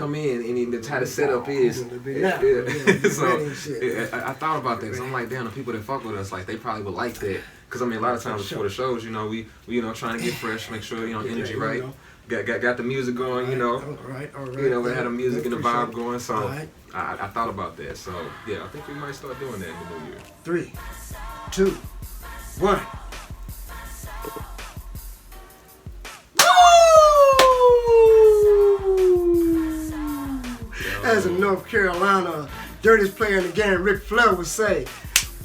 come in and the how the setup is. So I thought about that. So I'm like, damn, the people that fuck with us, like they probably would like that. Cause I mean, a lot of times before the shows, you know, we you know trying to get fresh, make sure you know energy right. Got the music going, you know. All right. You know, we had the music and the vibe going. So I thought about that. So yeah, I think we might start doing that in the new year. 3, 2, 1. As a North Carolina dirtiest player in the game, Ric Flair would say,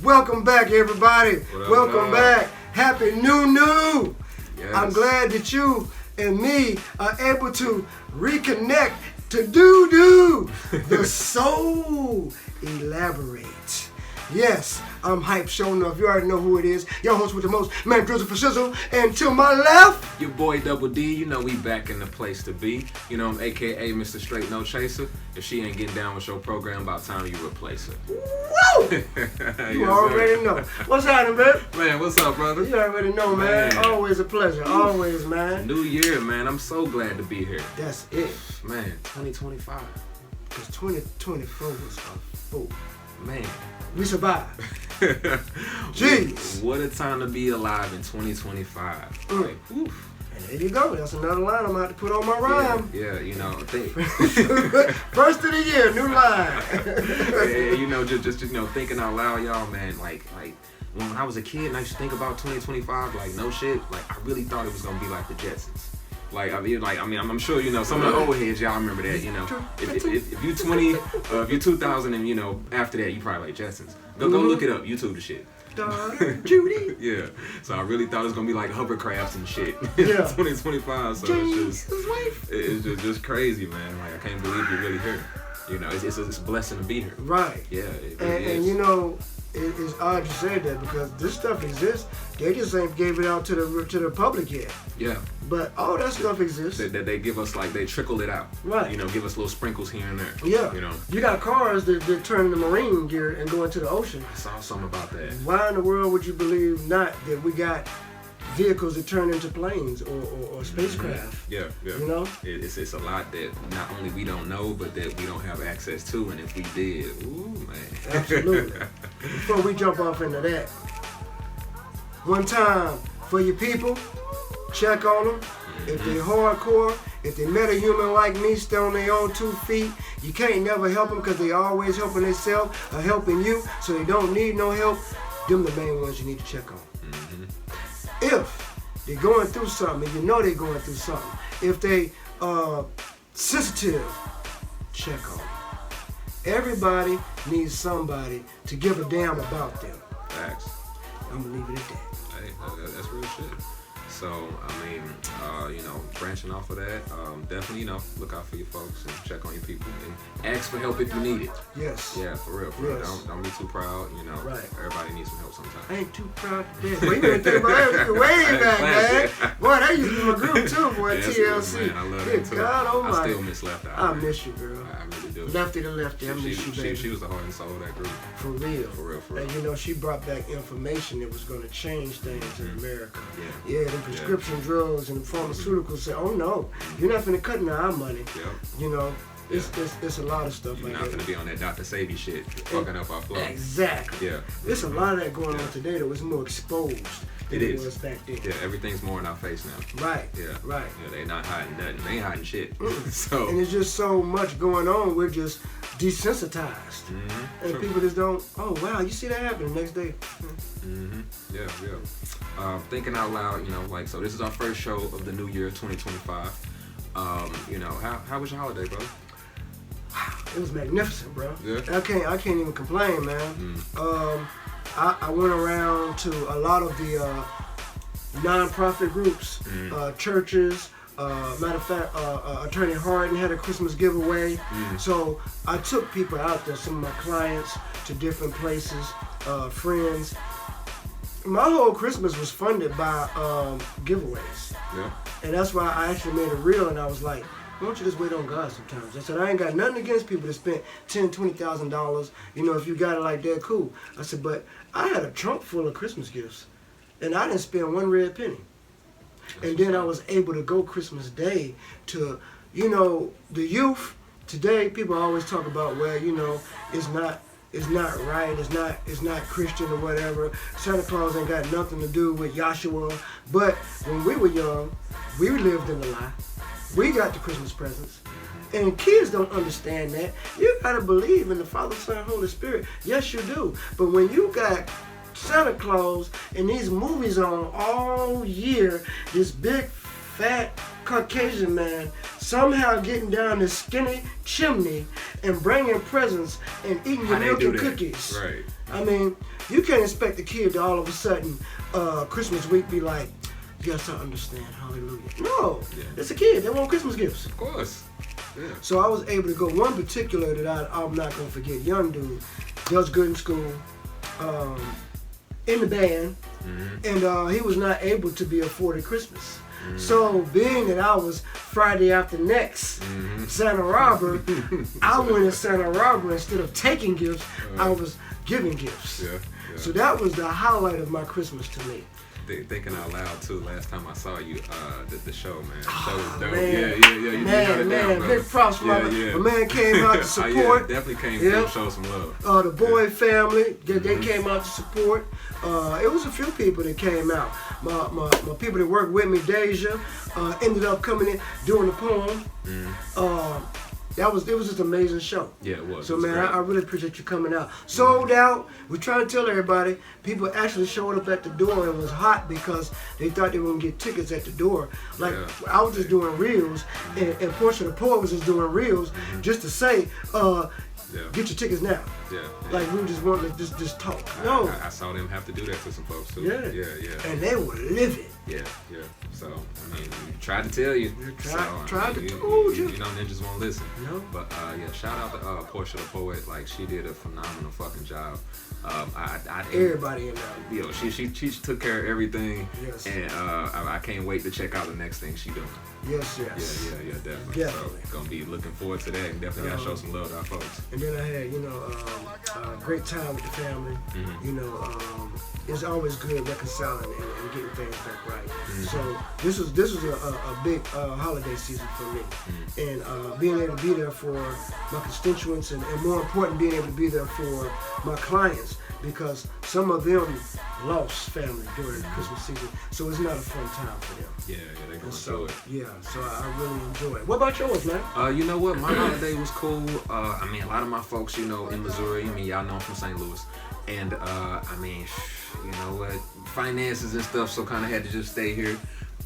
welcome back, everybody. Welcome back. Happy New. Yes. I'm glad that you and me are able to reconnect to do the Sooo elaborate. Yes, I'm Hype Showing Up. You already know who it is. Your host with the most, man, Drizzle for Shizzle. And to my left, your boy Double D. You know we back in the place to be. You know I'm AKA Mr. Straight No Chaser. If she ain't getting down with your program, about time you replace her. Woo! You already know. What's happening, man? Man, what's up, brother? You already know, man. Always a pleasure. Always, man. New year, man. I'm so glad to be here. That's it. Man, 2025. Because 2024 was a fool. Man. We survived. Jeez. What a time to be alive in 2025. Like, oof. And there you go. That's another line I'm going to have to put on my rhyme. Yeah, you know. First of the year, new line. You know, just you know, thinking out loud, y'all, man. Like when I was a kid and I used to think about 2025, like no shit, like I really thought it was going to be like the Jetsons. I'm sure you know some of the old heads, y'all remember that. You know, if you 20, if you 2000, and you know after that you probably like Jetsons. Go look it up. YouTube the shit. Judy. Yeah. So I really thought it was gonna be like hovercrafts and shit. Yeah. 2025. So it's just crazy, man. Like I can't believe you're really here. You know, it's a blessing to be here. Right. Yeah. And you know. It's odd you said that because this stuff exists. They just ain't gave it out to the public yet. Yeah. But all that stuff exists. That they give us, like, they trickle it out. Right. You know, give us little sprinkles here and there. Yeah. You know. You got cars that turn into marine gear and go into the ocean. I saw something about that. Why in the world would you believe not that we got vehicles that turn into planes or spacecraft? Yeah. You know? It's a lot that not only we don't know, but that we don't have access to. And if we did, ooh, man. Absolutely. Before we jump off into that, one time for your people, check on them. If they hardcore, if they met a human like me, still on their own 2 feet, you can't never help them because they always helping themselves or helping you, so they don't need no help. Them the main ones you need to check on. If they're going through something, and you know they're going through something, if they sensitive, check on them. Everybody needs somebody to give a damn about them. Facts. I'm gonna leave it at that. Hey, that's real shit. So, I mean, you know, branching off of that, definitely, you know, look out for your folks and check on your people and ask for help if you need it. Yes. Yeah, for real. Yes. Don't be too proud, you know. Right. Everybody needs some help sometimes. I ain't too proud to be. Boy, you been thinking about that way back, man. Boy, that used to be my group too, boy, yeah, TLC. Man, I love Good that too. God almighty. I still miss Left Eye. I miss you, girl. I really do. Lefty to lefty, I miss you, baby. She was the heart and soul of that group. For real. For real. And you know, she brought back information that was going to change things in America. Yeah. Yeah, the prescription drugs and the pharmaceuticals said, oh no, you're not finna cut into our money. Yep. You know, it's a lot of stuff you're like not that. You're not finna be on that Dr. Savvy shit, fucking up our flow. Exactly. Yeah. There's a lot of that going on today that was more exposed than it was back then. Yeah, everything's more in our face now. Right. Yeah. Right. Yeah, they not hiding nothing. They ain't hiding shit. So. And there's just so much going on. We're just desensitized. And True. people just don't, oh wow, you see that happen the next day. Yeah. Thinking out loud, you know, like, so this is our first show of the new year, 2025. You know, how was your holiday, bro? It was magnificent, bro. Yeah. I can't even complain, man. I went around to a lot of the non-profit groups, churches. Matter of fact, Attorney Harden had a Christmas giveaway. So I took people out there, some of my clients, to different places, friends. My whole Christmas was funded by giveaways. Yeah. And that's why I actually made a reel, and I was like, why don't you just wait on God sometimes? I said, I ain't got nothing against people that spent $10,000, $20,000. You know, if you got it like that, cool. I said, but I had a trunk full of Christmas gifts, and I didn't spend one red penny. And then I was able to go Christmas Day to, you know, the youth today people always talk about, well, you know, it's not right, it's not Christian or whatever. Santa Claus ain't got nothing to do with Yahshua. But when we were young, we lived in the lie. We got the Christmas presents. And kids don't understand that. You gotta believe in the Father, Son, Holy Spirit. Yes, you do. But when you got Santa Claus and these movies on all year, this big, fat Caucasian man somehow getting down this skinny chimney and bringing presents and eating your milk and cookies. Right. I mean, you can't expect the kid to all of a sudden Christmas week be like, yes, I understand, hallelujah. No, it's a kid. They want Christmas gifts. Of course. Yeah. So I was able to go. One particular that I'm not going to forget, young dude, does good in school, in the band, and he was not able to be afforded Christmas. So being that I was Friday after next Santa robber, I went as Santa robber instead of taking gifts, I was giving gifts. Yeah. So that was the highlight of my Christmas to me. Thinking out loud too. Last time I saw you, the show, man. The show was dope. Man. Yeah. You got it down, brother. Big props for my man came out to support. Definitely came to show some love. The Boyd family, they came out to support. It was a few people that came out. My people that worked with me, Deja, ended up coming in doing the poem. It was just an amazing show. Yeah, it was. So, it was man, great. I really appreciate you coming out. Sold out. We're trying to tell everybody. People actually showed up at the door and it was hot because they thought they were going to get tickets at the door. Like, I was just doing reels, and Portia the Poet was just doing reels just to say, get your tickets now. Yeah. Like, we just wanted to just talk. No. I saw them have to do that to some folks, too. Yeah. And they were livid. Yeah. So, I mean, tried to tell you. Tried to tell you. You know, ninjas won't listen. No. But, shout out to Portia the Poet. Like, she did a phenomenal fucking job. Everybody in there. You know, she took care of everything. Yes. And I can't wait to check out the next thing she doing. Yes. Yeah, definitely. So, gonna be looking forward to that, and definitely gotta show some love to our folks. And then I had, a great time with the family. You know, it's always good reconciling and getting things back right. So this was a big holiday season for me, and being able to be there for my constituents, and more important, being able to be there for my clients, because some of them lost family during the Christmas season, so it's not a fun time for them. Yeah, they're going through it. Yeah, so I really enjoy it. What about yours, man? You know what? My holiday was cool. I mean, a lot of my folks, you know, in Missouri. I mean, y'all know I'm from St. Louis, and I mean, you know what? Finances and stuff, so kind of had to just stay here.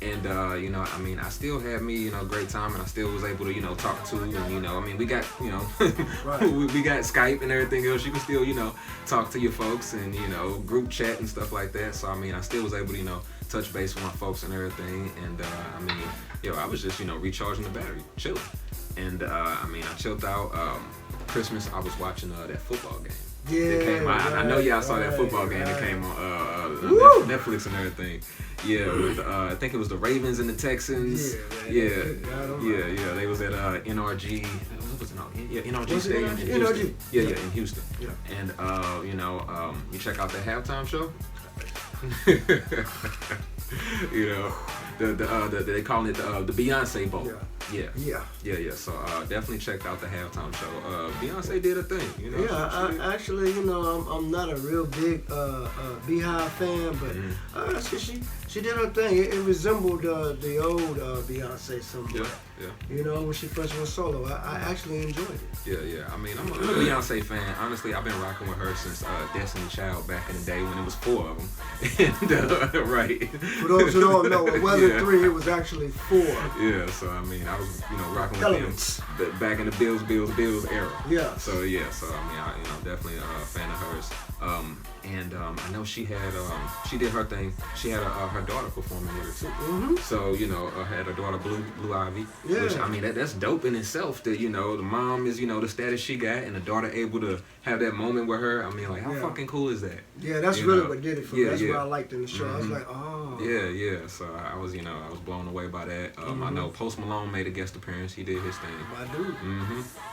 And, you know, I mean, I still had me, you know, great time, and I still was able to, you know, talk to, and, you know, I mean, we got, you know, we got Skype and everything else. You can still, you know, talk to your folks and, you know, group chat and stuff like that. So, I mean, I still was able to, you know, touch base with my folks and everything. And, I mean, I was just, you know, recharging the battery, chilling. And, I mean, I chilled out. Christmas, I was watching that football game. Yeah, came out. I know y'all saw that football game that came on Netflix and everything. Yeah, with I think it was the Ravens and the Texans. Yeah. They was at NRG. What was it called? Yeah, NRG Stadium in Houston. Yeah, in Houston. Yeah. And you check out the halftime show. You know, they call it the Beyonce Bowl. Yeah. So definitely checked out the halftime show. Beyonce did a thing, you know. Yeah, I actually, you know, I'm not a real big Beehive fan, but she did her thing. It resembled the old Beyonce somewhat. Yeah. You know, when she first went solo, I actually enjoyed it. Yeah. I mean, I'm a Beyonce fan. Honestly, I've been rocking with her since Destiny Child back in the day when it was 4 of them. And, right. For those who don't know, it wasn't 3, it was actually 4. Yeah, so I mean, I was, you know, rocking with them back in the Bills era. Yeah. So I mean, definitely a fan of hers. And I know she had she did her thing. She had her daughter performing with her too. So you know, had her daughter Blue Ivy. Yeah. Which I mean, that's dope in itself. That you know, the mom is, you know, the status she got, and the daughter able to have that moment with her. I mean, like, how fucking cool is that? Yeah, that's really what did it for me. That's what I liked in the show. I was like, oh. Yeah. So I was, you know, I was blown away by that. I know Post Malone made a guest appearance. He did his thing. My dude.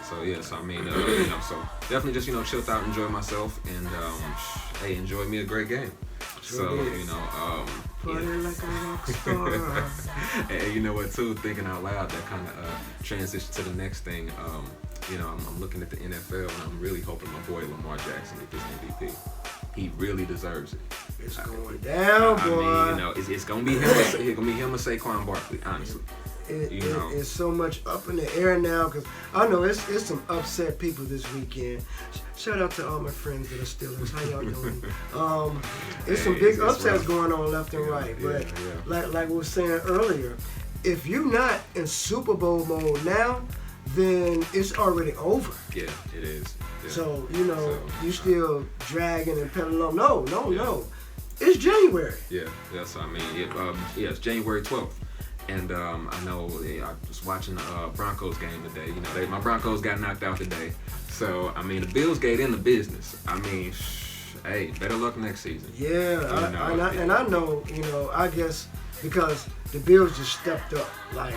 So I mean, you know, so definitely just, you know, chilled out, enjoyed myself, and hey, enjoyed me a great game. So, you know, Party like a rock star. And you know what, too, thinking out loud, that kind of transition to the next thing. you know, I'm looking at the NFL and I'm really hoping my boy Lamar Jackson get this MVP. He really deserves it. It's going down, boy. I mean, you know, it's gonna be him. It's gonna be him or Saquon Barkley, honestly. It's so much up in the air now because I know it's some upset people this weekend. Shout out to all my friends that are Steelers. How y'all doing? It's some big upsets going on left and right. But like we were saying earlier, if you're not in Super Bowl mode now, then it's already over. Yeah, it is. Yeah. So, you know, you still dragging and pedaling along. No. It's January. Yeah, that's I mean, it's January 12th. And I know I was watching the Broncos game today. You know, my Broncos got knocked out today. So, I mean, the Bills get in the business. I mean, hey, better luck next season. Yeah, I know, you know, I guess because the Bills just stepped up. Like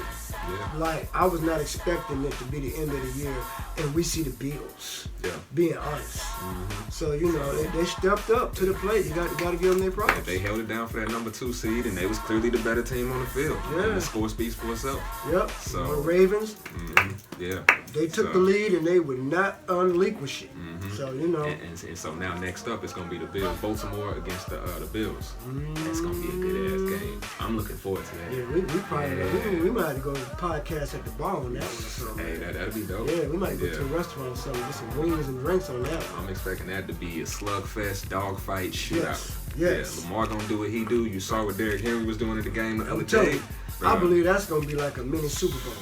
I was not expecting it to be the end of the year, and we see the Bills. Yeah. Being honest. Mm-hmm. So you know they stepped up to the plate. You got to give them their props. They held it down for that number 2 seed, and they was clearly the better team on the field. Yeah. And the score speaks for itself. Yep. So the Ravens. Mm-hmm. Yeah. They took the lead, and they would not unrelinquish it. Mm-hmm. So you know. And so now next up it's gonna be the Bills. Baltimore against the Bills. That's gonna be a good ass game. I'm looking forward to that. Yeah, we probably we might have to go podcast at the bar on that one or something. Hey, that'd be dope. Yeah, we might go to a restaurant or something, get some wings and drinks on that one. I'm expecting that to be a slugfest, dogfight, shootout. Yes. Yeah, Lamar gonna do what he do. You saw what Derrick Henry was doing at the game the other day. I believe that's gonna be like a mini Super Bowl.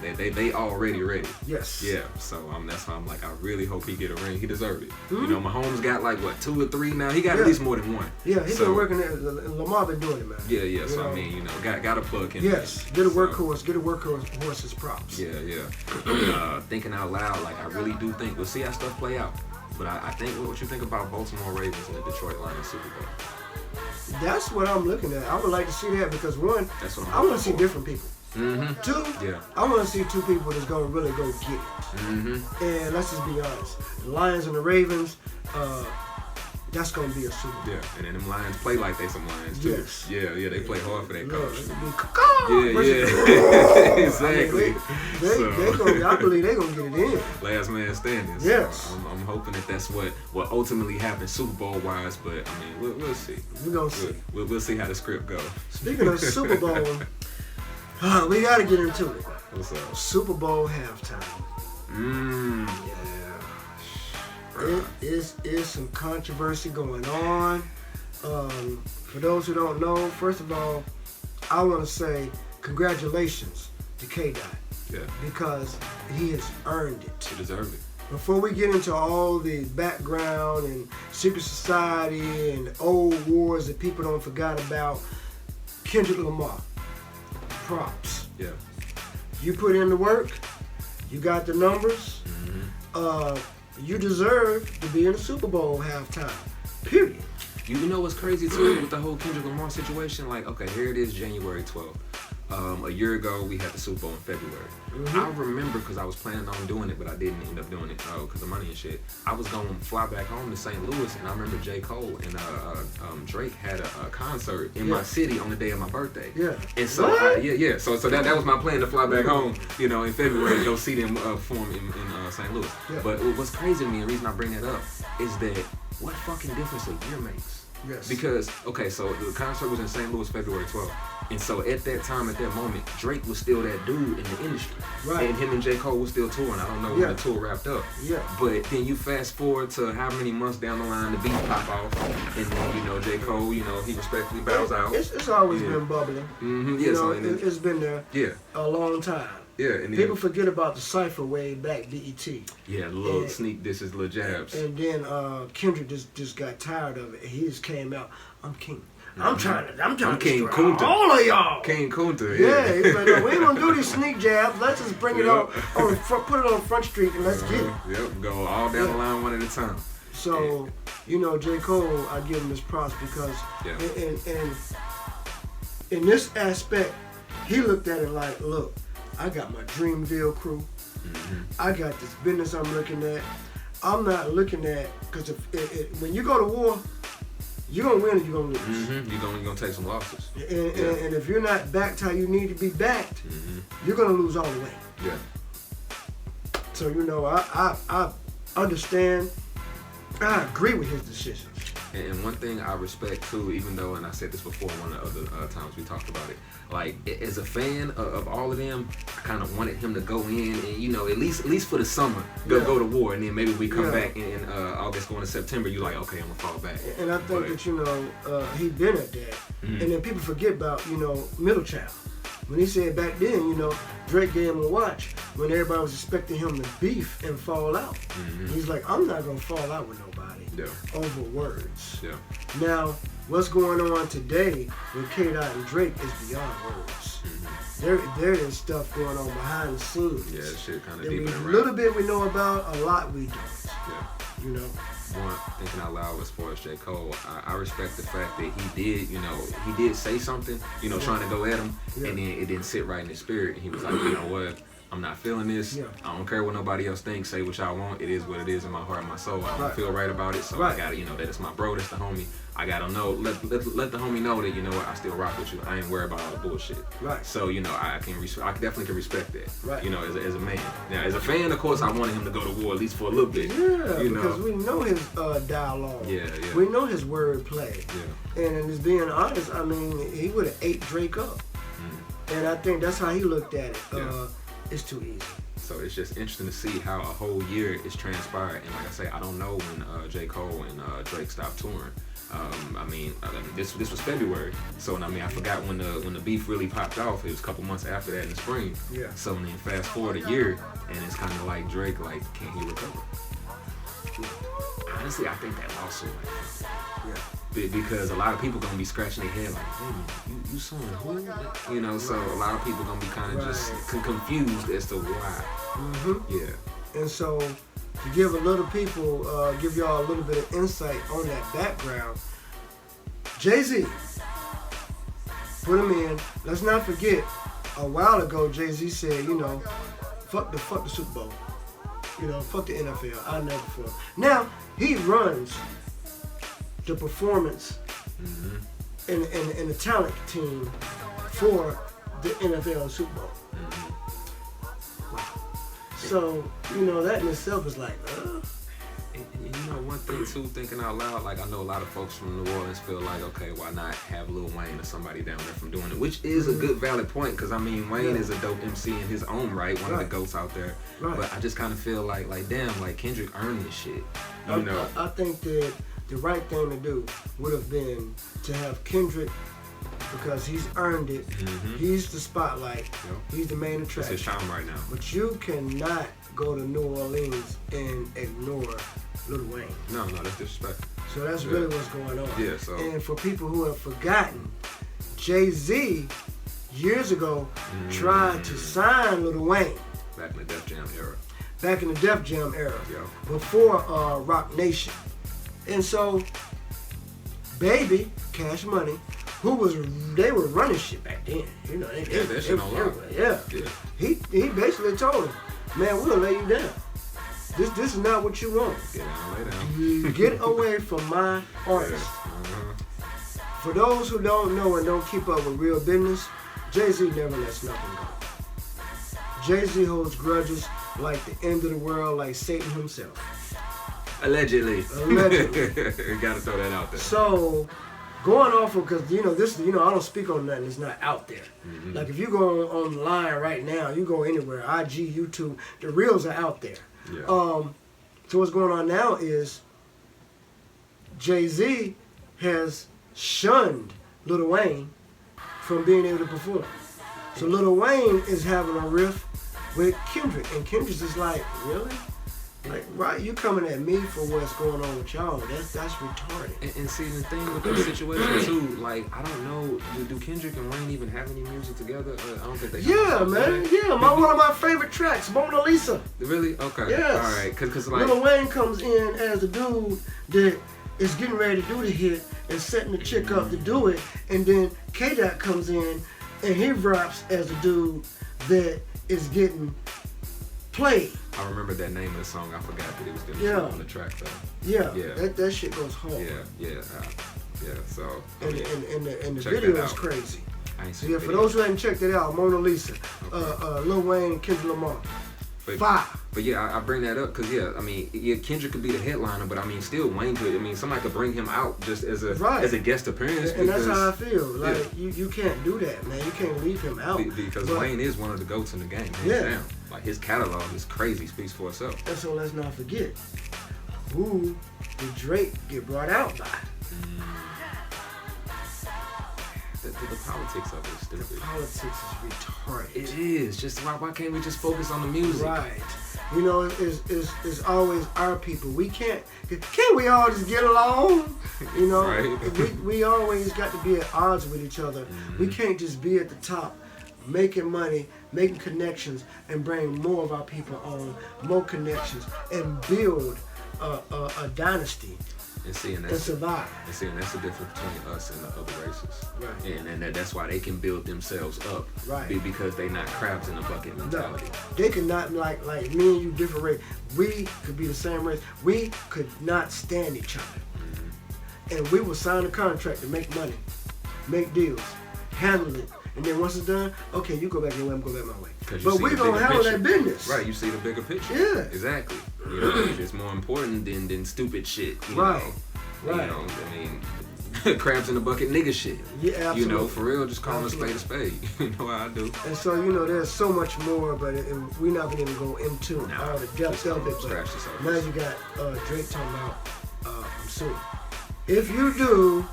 Man, they already ready. Yes. Yeah. So that's why I'm like, I really hope he get a ring. He deserved it. Mm-hmm. You know, Mahomes got like what 2 or 3 now. He got at least more than 1. Yeah, he's been working there. Lamar been doing it, man. Yeah. So I mean, you know, got to plug him. Yes. Get a workhorse. Get a workhorse's props. Yeah. Thinking out loud, like I really do think we'll see how stuff play out. But I think what you think about Baltimore Ravens and the Detroit Lions Super Bowl? That's what I'm looking at. I would like to see that because one, I want to see different people. Mm-hmm. 2, I want to see 2 people that's going to really go get it. Mm-hmm. And let's just be honest. The Lions and the Ravens, that's going to be a Super Bowl. Yeah, and then them Lions play like they some Lions, too. Yes. Yeah, they play hard for that coach. Yeah. Exactly. I mean, I believe they're going to get it in. Last man standing. So yes. I'm hoping that's what ultimately happens Super Bowl-wise, but, I mean, we'll see. We're going to see. We'll see how the script goes. Speaking of Super Bowl... we gotta get into it. What's up? Super Bowl halftime. Yeah. It is some controversy going on. For those who don't know, first of all, I want to say congratulations to K-Dot. Yeah. Because he has earned it. He deserved it. Before we get into all the background and secret society and old wars that people don't forgot about, Kendrick Lamar. Props. Yeah. You put in the work. You got the numbers. Mm-hmm. You deserve to be in the Super Bowl halftime. Period. You know what's crazy too with the whole Kendrick Lamar situation? Like, okay, here it is, January 12th. A year ago, we had the Super Bowl in February. Mm-hmm. I remember because I was planning on doing it, but I didn't end up doing it because of money and shit. I was going to fly back home to St. Louis, and I remember J. Cole and Drake had a concert in my city on the day of my birthday. Yeah. And so, So that was my plan to fly back home, you know, in February to go see them perform in St. Louis. Yeah. But what's crazy to me, and the reason I bring that up, is that what fucking difference a year makes. Yes. Because, okay, so the concert was in St. Louis February 12th. And so at that time, at that moment, Drake was still that dude in the industry. Right. And him and J. Cole was still touring. I don't know when the tour wrapped up. Yeah. But then you fast forward to how many months down the line the beat pop off. And then, you know, J. Cole, you know, he respectfully bows out. It's always been bubbling. Mm-hmm. You know, it's been there a long time. Yeah, and people forget about the Cypher way back, BET. Yeah, little sneak dishes, little jabs. And then Kendrick just got tired of it. He just came out, I'm king. I'm trying to King destroy Kunta. all of y'all. King Kunta, yeah. He's like, no, we ain't gonna do these sneak jabs. Let's just bring it on put it on Front Street and let's get it. Yep, go all down the line one at a time. So, you know, J. Cole, I give him his props because in this aspect, he looked at it like, look, I got my Dreamville crew. Mm-hmm. I got this business I'm looking at. I'm not looking at, because when you go to war, you're going to win or you're going to lose. Mm-hmm. You're going to take some losses. And if you're not backed how you need to be backed, you're going to lose all the way. Yeah. so I understand. I agree with his decisions. And one thing I respect too, even though, and I said this before one of the other times we talked about it, like as a fan of all of them, I kind of wanted him to go in and at least for the summer go to war, and then maybe we come back in August going to September. You like, okay, I'm gonna fall back. And I think that he been at that, and then people forget about Middle Child. When he said back then, Drake gave him a watch when everybody was expecting him to beef and fall out. He's like, I'm not gonna fall out with nobody over words. Yeah. Now, what's going on today with K-Dot and Drake is beyond words. There is stuff going on behind the scenes. Yeah, that shit kind of that deep in the a little bit we know about, a lot we don't. Yeah. One, thinking out loud as far as J. Cole, I respect the fact that he did say something, trying to go at him, and then it didn't sit right in his spirit. And he was like, you know what? I'm not feeling this. Yeah. I don't care what nobody else thinks. Say what y'all want. It is what it is in my heart and my soul. I don't feel right about it. So I gotta, that it's my bro, that's the homie. I gotta know, let the homie know that, I still rock with you. I ain't worried about all the bullshit. Right. So, I definitely can respect that. Right. As a man. Now, as a fan, of course, I wanted him to go to war at least for a little bit. Yeah, because we know his dialogue. Yeah. We know his wordplay. Yeah. And just being honest, I mean, he would have ate Drake up. And I think that's how he looked at it. Yeah. It's too easy. So it's just interesting to see how a whole year is transpired. And like I say, I don't know when J. Cole and Drake stopped touring. This was February. So I forgot when the beef really popped off. It was a couple months after that in the spring. Yeah. So then fast forward a year, and it's kind of like Drake, like, can he recover? Honestly, I think that also, because a lot of people gonna be scratching their head like, hey, you suing who? So a lot of people gonna be kind of just confused as to why. Yeah. And so to give give y'all a little bit of insight on that background, Jay-Z, put him in. Let's not forget, a while ago, Jay-Z said, fuck the Super Bowl. Fuck the NFL. I'll never fall. Now, he runs the performance and the talent team for the NFL Super Bowl. Wow. So, that in itself is like, And one thing too, thinking out loud, like I know a lot of folks from New Orleans feel like, okay, why not have Lil Wayne or somebody down there from doing it, which is a good valid point, because Wayne is a dope MC in his own right, one of the GOATs out there. Right. But I just kind of feel like damn, like Kendrick earned this shit. I think that the right thing to do would have been to have Kendrick, because he's earned it. He's the spotlight. He's the main attraction. It's his time right now. But you cannot go to New Orleans and ignore Lil Wayne. No, that's disrespectful. So that's really what's going on. Yeah. So. And for people who have forgotten, Jay-Z years ago tried to sign Lil Wayne. Back in the Def Jam era. Before Rock Nation. And so, Baby, Cash Money, they were running shit back then. That shit on lock. Yeah. He basically told him, man, we'll lay you down. This is not what you want. Get down, lay down. Get away from my artist. For those who don't know and don't keep up with real business, Jay-Z never lets nothing go. Jay-Z holds grudges like the end of the world, like Satan himself. Allegedly. Gotta throw that out there. So, going off of, because this, I don't speak on nothing that's not out there. Like if you go online right now, you go anywhere, IG, YouTube, the reels are out there. Yeah. So what's going on now is Jay-Z has shunned Lil Wayne from being able to perform. So Lil Wayne is having a riff with Kendrick, and Kendrick's is like, really? Like, right, you coming at me for what's going on with y'all. That's retarded. And see, the thing with this situation too, like, I don't know, do Kendrick and Wayne even have any music together? I don't think they have. Man. Yeah, one of my favorite tracks, Mona Lisa. Really? Okay. Yes. All right, because like... Lil Wayne comes in as the dude that is getting ready to do the hit and setting the chick up to do it, and then K-Dot comes in and he raps as the dude that is getting played. I remember that name of the song. I forgot that it was gonna on the track though. Yeah. That shit goes hard. Yeah. So and the video is crazy. I ain't seen for those who haven't checked it out, Mona Lisa, Lil Wayne, Kendrick Lamar, fire. But yeah, I bring that up because I mean, Kendrick could be the headliner, but I mean, still Wayne could. I mean, somebody could bring him out just as a guest appearance. And that's how I feel. Like you can't do that, man. You can't leave him out because Wayne is one of the goats in the game. Hands down. Like his catalog is crazy, speaks for itself. And so let's not forget, who did Drake get brought out by? The politics of it. The politics is retarded. It is. Just why can't we just focus on the music? Right. You know, it's always our people. We can't we all just get along? You know, right. we always got to be at odds with each other. We can't just be at the top, making money, making connections, and bring more of our people on, more connections, and build a dynasty. And survive. And that's the difference between us and the other races. Right. And that's why they can build themselves up. Right. Because they not crabs in a bucket mentality. No, they could not like me and you different race. We could be the same race. We could not stand each other. Mm-hmm. And we will sign a contract to make money, make deals, handle it. And then once it's done, okay, you go back your way, I'm going back my way. But we're going to handle that business. Right, you see the bigger picture. Yeah. Exactly. You know, it's more important than stupid shit. You know? Right. You know, I mean, crabs in the bucket nigga shit. Yeah, absolutely. You know, for real, just call a spade a spade. You know how I do. And so, you know, there's so much more, but we're not going to even go into all the depth of it. But now you got Drake talking about I'm Sooo. If you do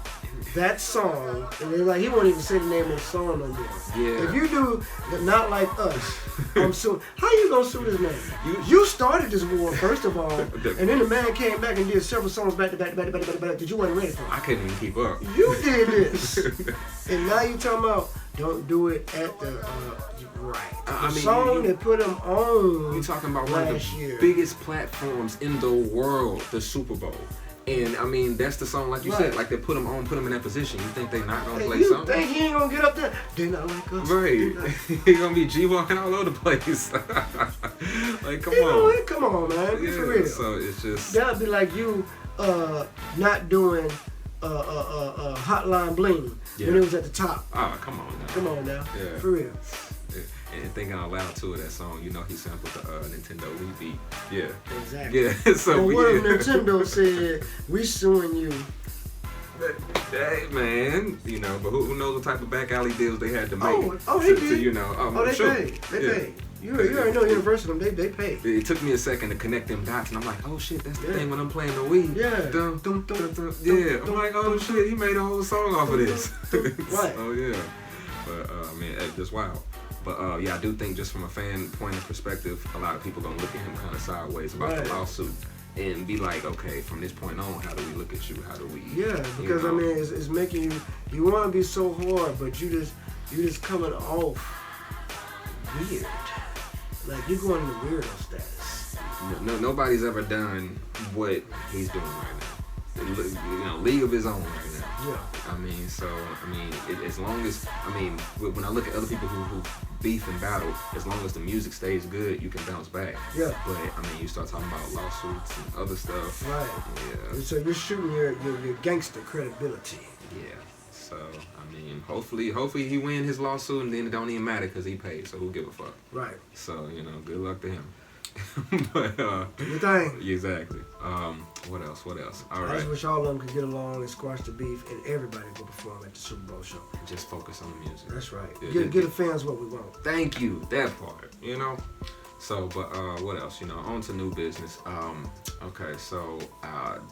that song, and they're like, he won't even say the name of the song no more. Yeah. If you do Not Like Us, I'm Sooo. How you gonna sue this man? You started this war, first of all, and then the man came back and did several songs back to back that you wasn't ready for. I couldn't even keep up. You did this. And now you talking about don't do it at the right. The song that put him on. You talking about one of the biggest platforms in the world, the Super Bowl. And I mean, that's the song, like you said, like they put him in that position. You think they not gonna play something? You think he ain't gonna get up there? They not like us. Right. He gonna be G walking all over the place. Like, come on. Come on, man. Yeah, for real. So it's just that'd be like you not doing Hotline Bling when it was at the top. Oh, come on now. Come on now. Yeah. For real. And thinking out loud too of that song, you know, he sampled the Nintendo Wii beat. Yeah. Exactly. Yeah. So what if Nintendo said, we suing you? Hey, man, you know, but who knows what type of back alley deals they had to make? They did. You know, they paid. They paid. You already know Universal, they paid. It took me a second to connect them dots, and I'm like, oh shit, that's the thing when I'm playing the Wii. Yeah. Dum, dum, dum, dum. Yeah. I'm like, oh shit, he made a whole song off of this. Right. Oh yeah. But man, just wow. But yeah, I do think just from a fan point of perspective, a lot of people gonna look at him kind of sideways about the lawsuit and be like, okay, from this point on, how do we look at you? How do we? Yeah, because I mean, it's making you want to be so hard, but you just coming off weird, like you're going into weirdo status. Nobody's ever done what he's doing right now. You know, league of his own right now. Yeah. I mean, as long as, when I look at other people who beef and battle, as long as the music stays good, you can bounce back. Yeah. But you start talking about lawsuits and other stuff. Right. Yeah. So you're shooting your gangster credibility. Yeah. So hopefully he win his lawsuit and then it don't even matter because he paid. So who give a fuck? Right. So good luck to him. But your thing. Exactly. What else? All right. I just wish all of them could get along and squash the beef and everybody go perform at the Super Bowl show. Just focus on the music. That's right. Get the fans what we want. Thank you. That part. So, but what else? On to new business. Okay, so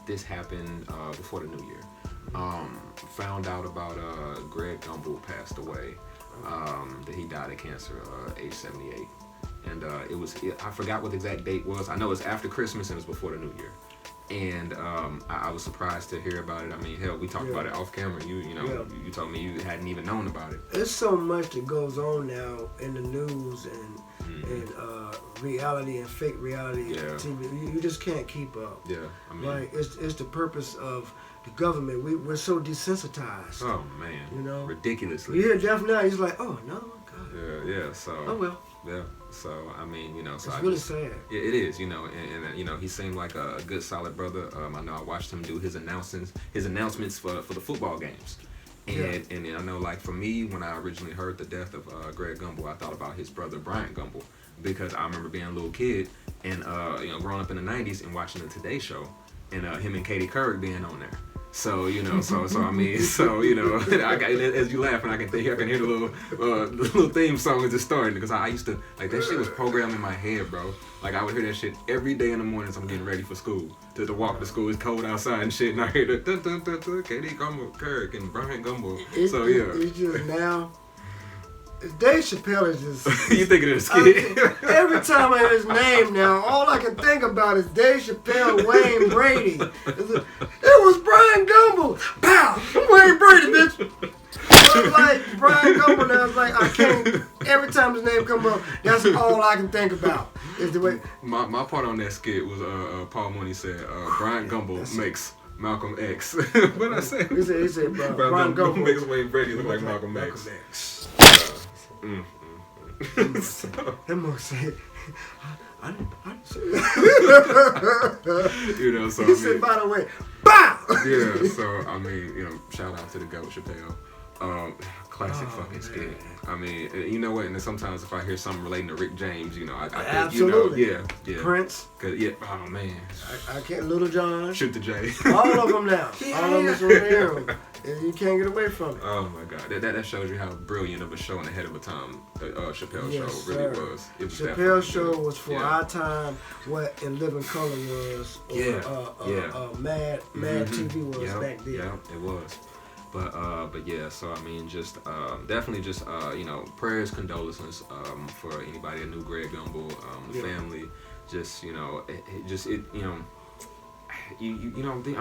this happened before the new year. Found out about Greg Gumbel passed away. That he died of cancer, age 78. And I forgot what the exact date was. I know it's after Christmas and it was before the new year. And I was surprised to hear about it. I mean, hell, we talked about it off camera. You told me you hadn't even known about it. There's so much that goes on now in the news and reality and fake reality TV. You just can't keep up. Yeah, like it's the purpose of the government. We're so desensitized. Oh man, ridiculously. You hear Jeff now, he's like, oh no, God. Yeah. So. Oh well. Yeah. So so it's really sad. Yeah, it is. And he seemed like a good, solid brother. I know I watched him do his announcements for the football games. And I know, like for me, when I originally heard the death of Greg Gumbel, I thought about his brother Bryant Gumbel. because I remember being a little kid and growing up in the '90s and watching the Today Show and him and Katie Couric being on there. So I mean, I got, as you laughing, I can hear the little theme song is just starting because I used to like that shit was programmed in my head, bro. Like I would hear that shit every day in the mornings. I'm getting ready for school to walk to school. It's cold outside and shit, and I hear the dun, dun, dun, dun, Katie Couric and Brian Gumbo. It's just now. Dave Chappelle is just. You thinking of the skit? Every time I hear his name now, all I can think about is Dave Chappelle, Wayne Brady. It was Brian Gumbo. Pow! Wayne Brady, bitch. I was like, Brian Gumbo now, it's like, I can't. Every time his name comes up, that's all I can think about. Is the way. My part on that skit was Paul Mooney said, Brian Gumbo makes Malcolm X. What I say? He said Brian Gumbo makes Wayne Brady look like Malcolm X. That must say, I didn't say that. So he said, by the way, BOW! Yeah, so I mean, shout out to the GOAT Chappelle. Classic fucking skit. I mean, you know what? And then sometimes if I hear something relating to Rick James, I think, absolutely. Yeah. Prince. Oh man. I can't. Little John. Shoot the J. All of them now. Yeah. All of them is real. You can't get away from it. Oh my God, that shows you how brilliant of a show and ahead of a time the Chappelle show really was. It was Chappelle show was for our time what In Living Color was. Mad TV was back then. Yeah, it was. But yeah, so I mean, just definitely just prayers, condolences for anybody that knew Greg Gumbel, the family. Just I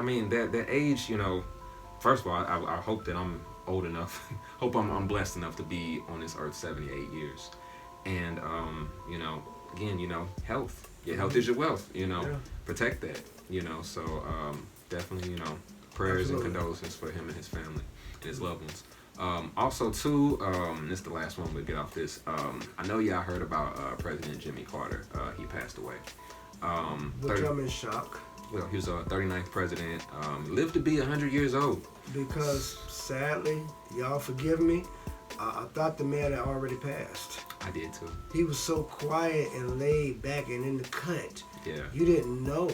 mean that age, First of all, I hope that I'm old enough. Hope I'm blessed enough to be on this earth 78 years, and again, health. Your health is your wealth. Protect that. So definitely, prayers and condolences for him and his family and his loved ones. Also, too, this is the last one we'll get off this. I know y'all heard about President Jimmy Carter. He passed away. Which I'm in shock. Well, he was a 39th president. Lived to be 100 years old. Because, sadly, y'all forgive me, I thought the man had already passed. I did, too. He was so quiet and laid back and in the cut. Yeah. You didn't know.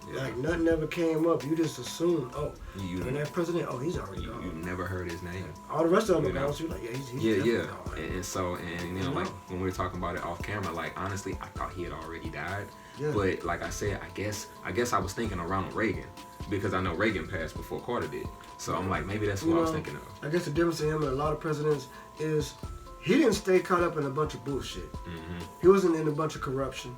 Yeah. Like, nothing ever came up. You just assumed, and that president, he's already gone. You never heard his name. All the rest of them, you're like, he's definitely gone. And so, like, when we were talking about it off camera, like, honestly, I thought he had already died. Yeah. But, like I said, I guess I was thinking of Ronald Reagan. Because I know Reagan passed before Carter did. So I'm like, maybe that's what I was thinking of. I guess the difference in him and a lot of presidents is he didn't stay caught up in a bunch of bullshit. Mm-hmm. He wasn't in a bunch of corruption.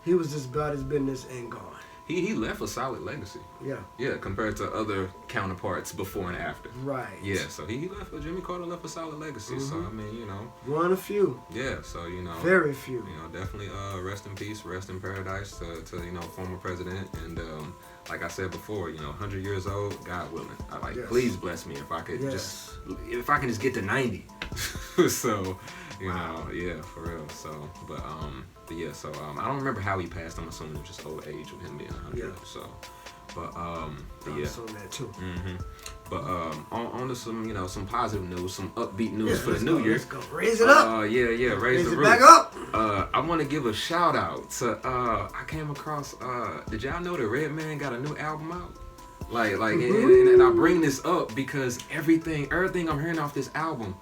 He was just about his business and gone. He left a solid legacy. Yeah. Yeah, compared to other counterparts before and after. Right. Yeah, so Jimmy Carter left a solid legacy. Mm-hmm. So, I mean, one of few. Yeah, so, very few. Definitely rest in peace, rest in paradise to former president. And like I said before, 100 years old, God willing. Please bless me if I could just get to 90. So, yeah, for real. So, but yeah, so I don't remember how he passed. I'm assuming it was just old age with him being 100. Yeah. So, but I assume that too. Mm-hmm. But on to some some positive news, some upbeat news for the new year. Let's go raise it up. Raise the it roof. back up. I want to give a shout out to I came across. Did y'all know that Redman got a new album out? And I bring this up because everything I'm hearing off this album.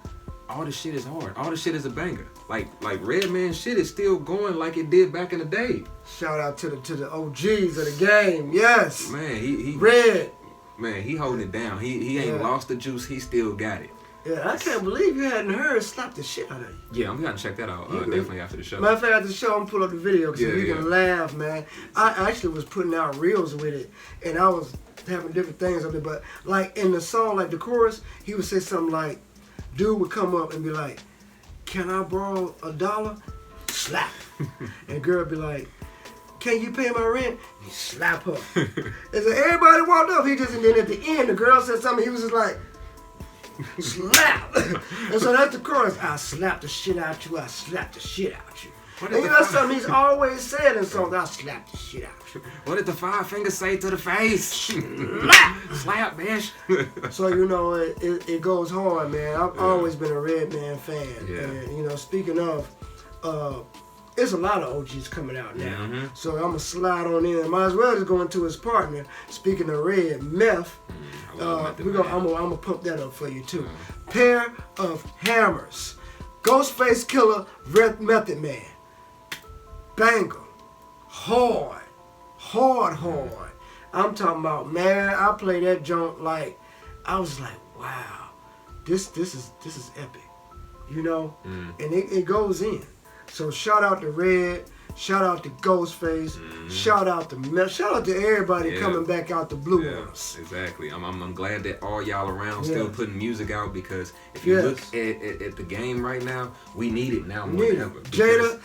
All the shit is hard. All the shit is a banger. Like Redman shit is still going like it did back in the day. Shout out to the OGs of the game. Yes. Man, he Red. Man, he holding it down. He ain't lost the juice. He still got it. Yeah, I can't believe you hadn't heard Slap the Shit out of you. Yeah, I'm gonna check that out definitely after the show. Matter of fact, after the show, I'm gonna pull up the video because you can laugh, man. I actually was putting out reels with it, and I was having different things up there. But like in the song, like the chorus, he would say something like, dude would come up and be like, "Can I borrow $1?" Slap. And girl would be like, "Can you pay my rent?" He slap her. And so everybody walked up. And then at the end, the girl said something. He was just like, slap. And so that's the chorus. I slap the shit out you. I slap the shit out you. And that's something he's always said in songs. I slap the shit out you. What did the 5 fingers say to the face? Slap. Slap, bitch. So, it goes hard, man. I've always been a Redman fan. Yeah. And, speaking of, it's a lot of OGs coming out now. Mm-hmm. So I'm gonna slide on in. Might as well just go into his partner. Speaking of Red, Meth. I'm gonna pump that up for you too. Pair of Hammers, Ghostface Killer, Method Man. Banger, hard. I'm talking about, man. I play that joint like I was like, wow, this is epic, you know. And it goes in. So shout out to Red. Shout out to Ghostface. Shout out to Meth. Shout out to everybody coming back out the blue ones. Exactly. I'm glad that all y'all around still putting music out, because if you look at the game right now, we need it now more than ever. Jada.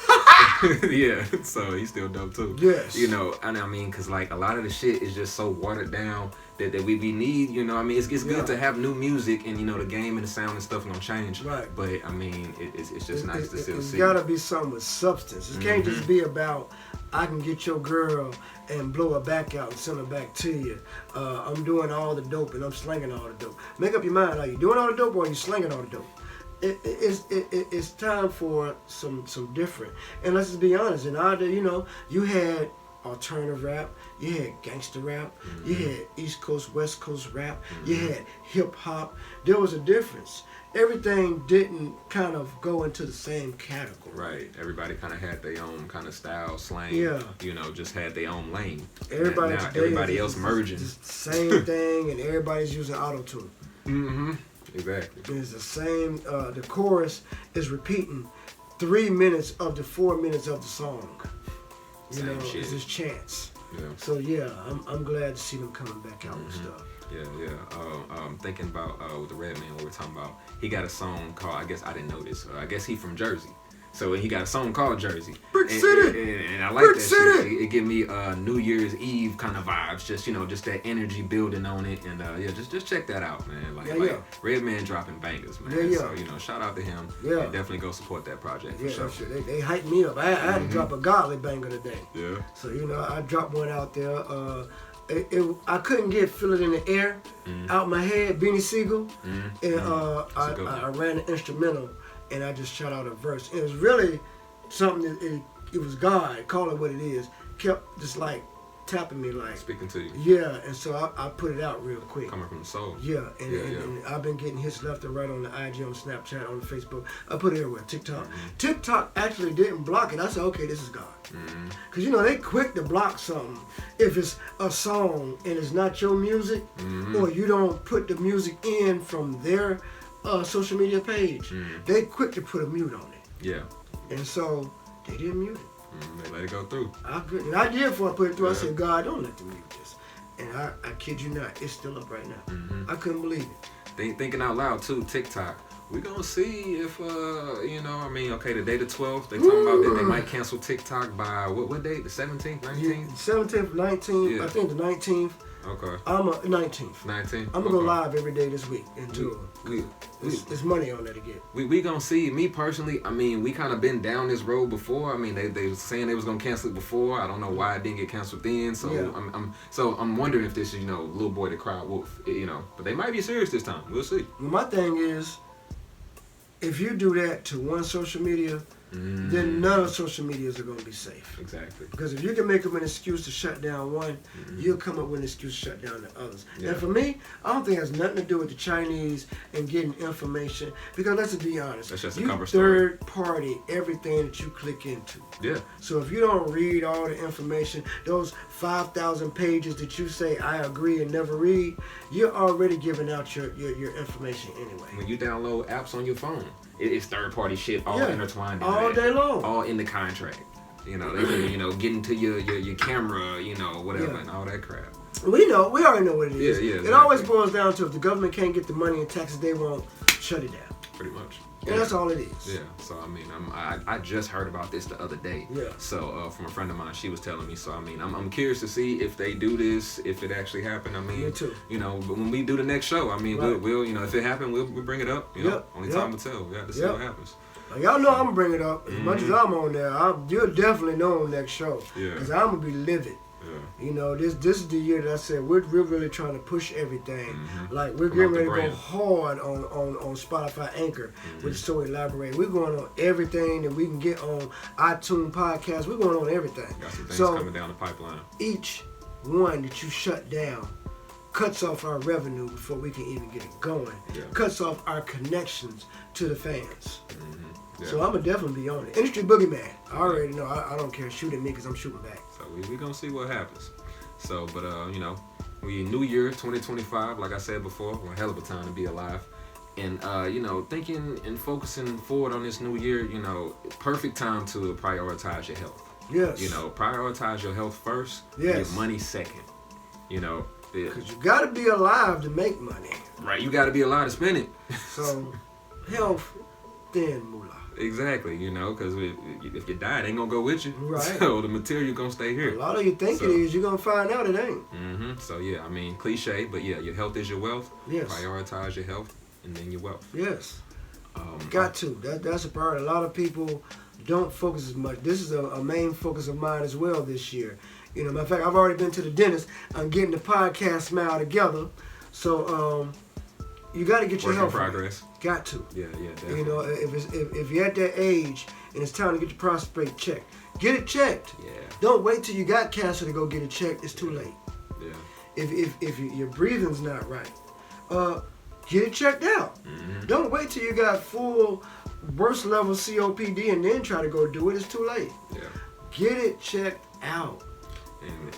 Yeah. So he's still dope too. Yes. You know, and I mean, cause like a lot of the shit is just so watered down that we need. You know, I mean, it's good to have new music, and you know, the game and the sound and stuff gonna change. Right. But I mean, it's just nice to still see. It's gotta be something with substance. It can't just be about I can get your girl and blow her back out and send her back to you. I'm doing all the dope and I'm slinging all the dope. Make up your mind. Are you doing all the dope or are you slinging all the dope? It's time for some different. And let's just be honest. In our day, you know, you had alternative rap, you had gangster rap, you had East Coast, West Coast rap, you had hip hop. There was a difference. Everything didn't kind of go into the same category. Right. Everybody kind of had their own kind of style, slang. Yeah. You know, just had their own lane. Everybody else merging. It's the same thing, and everybody's using auto-tune. Exactly. It's the same. The chorus is repeating 3 minutes of the 4 minutes of the song. You know, shit. it's just chants. Yeah. So yeah, I'm glad to see them coming back out with stuff. Yeah. Thinking about with the Redman, what we're talking about, he got a song called, I guess I didn't know this, I guess he from Jersey. So he got a song called Jersey. Brick City! And I like that shit. It give me New Year's Eve kind of vibes, just, you know, just that energy building on it. And just check that out, man. Like Redman dropping bangers, man. So, you know, shout out to him. Yeah. And definitely go support that project for sure. They hyped me up. I had to drop a godly banger today. Yeah. So, you know, I dropped one out there. I couldn't get Feel It in the Air out my head, Beanie Siegel. And I ran an instrumental and I just shot out a verse. It was really something that it was God, call it what it is, kept just like tapping me like. Speaking to you. Yeah, and so I put it out real quick. Coming from the soul. Yeah, and I've been getting hits left and right on the IG, on Snapchat, on Facebook. I put it everywhere, TikTok. TikTok actually didn't block it. I said, okay, this is God. Because, you know, they quick to block something if it's a song and it's not your music, or you don't put the music in from their social media page. They quick to put a mute on it. Yeah. And so they didn't mute it. They let it go through. I did before I put it through. I said, God, don't let them mute this. And I kid you not, it's still up right now. I couldn't believe it. Thinking out loud too, TikTok. We're gonna see if you know, I mean, okay, the day the 12th, they talking about that they might cancel TikTok by what date? The 17th, 19th? Yeah, 17th, 19th, I think the 19th. Okay. I'm 19th. 19th. I'm gonna go live every day this week until there's money on there to get. We gonna see. Me personally, I mean, we kind of been down this road before. I mean, they was saying they was gonna cancel it before. I don't know why it didn't get canceled then. So I'm wondering if this is, you know, little boy that cried wolf, you know. But they might be serious this time. We'll see. Well, my thing is, if you do that to one social media, then none of social medias are going to be safe. Exactly. Because if you can make them an excuse to shut down one, you'll come up with an excuse to shut down the others. And for me, I don't think it has nothing to do with the Chinese and getting information. Because let's just be honest. That's just you a cover story. third party everything that you click into. Yeah. So if you don't read all the information, those 5,000 pages that you say I agree and never read, you're already giving out your information anyway. When you download apps on your phone, it's third party shit all intertwined in all day long, all in the contract. You know, they can, you know, get into your camera, you know, whatever, and all that crap. We already know what it is. Yeah, exactly. It always boils down to if the government can't get the money and taxes they won't, shut it down. Pretty much. And that's all it is. Yeah. So I mean, I just heard about this the other day. Yeah. So from a friend of mine, she was telling me. So I mean, I'm curious to see if they do this, if it actually happened. I mean, me too. You know, but when we do the next show, I mean, we'll you know, if it happened, we'll bring it up. You know, only time will tell. We have to see what happens. Y'all know I'm gonna bring it up as much as I'm on there. You'll definitely know on next show. Yeah. Because I'm gonna be livid. Yeah. You know, this is the year that I said we're really trying to push everything. Mm-hmm. Like we're Come getting out the ready to go brand. hard on Spotify Anchor, Mm-hmm. which is so elaborate. We're going on everything that we can get on iTunes podcast. We're going on everything. Got some things So coming down the pipeline. each one that you shut down cuts off our revenue before we can even get it going. Yeah. Cuts off our connections to the fans. Mm-hmm. Yeah. So I'm going to definitely be on it. Industry boogeyman. I already know. I don't care. Shoot at me because I'm shooting back. So we gonna see what happens. So, but you know, we new year 2025. Like I said before, one hell of a time to be alive. And you know, thinking and focusing forward on this new year, you know, perfect time to prioritize your health. Yes. You know, prioritize your health first. Yes. Your money second. You know, Because you got to be alive to make money. right? You got to be alive to spend it. So, health, then moolah. Exactly. You know, because if you die, it ain't gonna go with you. Right. So the material gonna stay A here. lot of you think So- it is. You're going to find out it ain't. Mm-hmm. So yeah, I mean, cliche, but yeah, your health is your wealth. Yes. Prioritize your health, and then your wealth. Yes. Got to. That's a priority. A lot of people don't focus as much. This is a main focus of mine as well this year. You know, matter of fact, I've already been to the dentist. I'm getting the podcast smile together. So, you got to get your Work in health right. progress. Got to. Yeah, definitely. You know, if you're at that age and it's time to get your prostate checked, get it checked. Yeah. Don't wait till you got cancer to go get it checked. It's too late. Yeah. If your breathing's not right, get it checked out. Mm-hmm. Don't wait till you got full worst level COPD and then try to go do it. It's too late. Yeah. Get it checked out.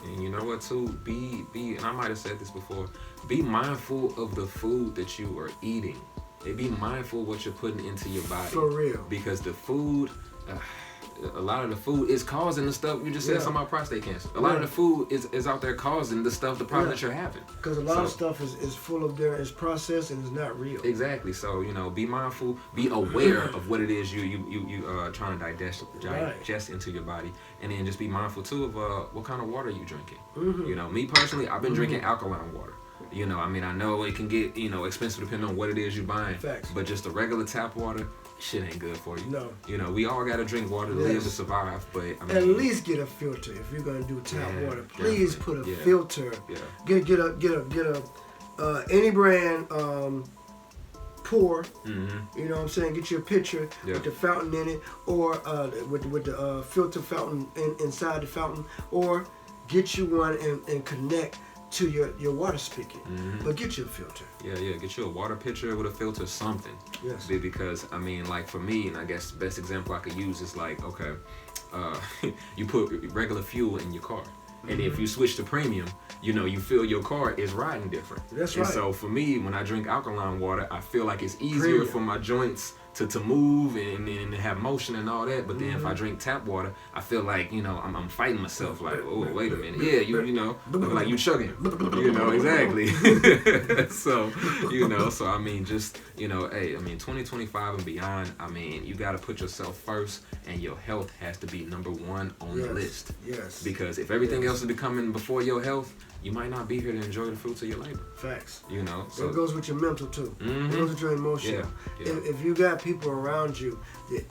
And you know what too? Be and I might have said this before. Be mindful of the food that you are eating. And be mindful of what you're putting into your body. For real. Because the food, a lot of the food is causing the stuff. You just said Yeah. something about prostate cancer. A lot of the food is out there causing the stuff, the problem Yeah. that you're having. Because a lot of stuff is full of there, is processed and is not real. Exactly. So you know, be mindful, be aware of what it is you trying to digest into your body, and then just be mindful too of what kind of water you drinking. Mm-hmm. You know, me personally, I've been drinking alkaline water. You know, I mean, I know it can get expensive depending on what it is you're buying. Facts. But just the regular tap water, shit ain't good for you. No. You know, we all gotta drink water to Yes. live to survive. But I mean, At least get a filter if you're gonna do tap Yeah, water. Please definitely. put a Yeah. filter. Yeah. Get a any brand pour. Mm-hmm. You know what I'm saying? Get you a pitcher Yeah. with the fountain in it, or with the filter fountain inside the fountain, or get you one and connect to your water spigot. Mm-hmm. But get you a filter. Yeah. Get you a water pitcher with a filter, something. Yes. Because I mean, like for me, and I guess the best example I could use is like, okay, you put regular fuel in your car. And if you switch to premium, you know, you feel your car is riding different. That's and right. so for me, when I drink alkaline water, I feel like it's easier Premium. for my joints to move and have motion and all that. But then if I drink tap water, I feel like, you know, I'm fighting myself. Like, oh, wait a minute. Yeah, you know, like you chugging. You know, exactly. So, you know, so I mean, just, you know, hey, I mean, 2025 and beyond, I mean, you got to put yourself first, and your health has to be number one on the list. Yes. Because if everything else is becoming before your health, you might not be here to enjoy the fruits of your labor. Facts. You know, So it goes with your mental too. Mhm. It goes with your emotion. Yeah. If you got people around you that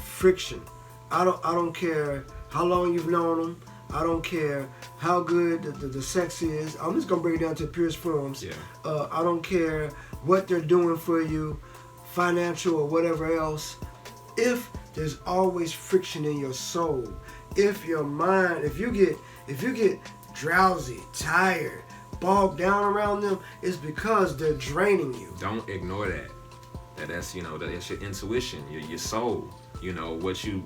friction, I don't care how long you've known them. I don't care how good the sex is. I'm just gonna bring it down to the purest forms. Yeah. I don't care what they're doing for you, financial or whatever else. If there's always friction in your soul, if your mind, if you get drowsy, tired, bogged down around them, it's because they're draining you. Don't ignore that. That's, you know, that's your intuition, your soul. You know, what you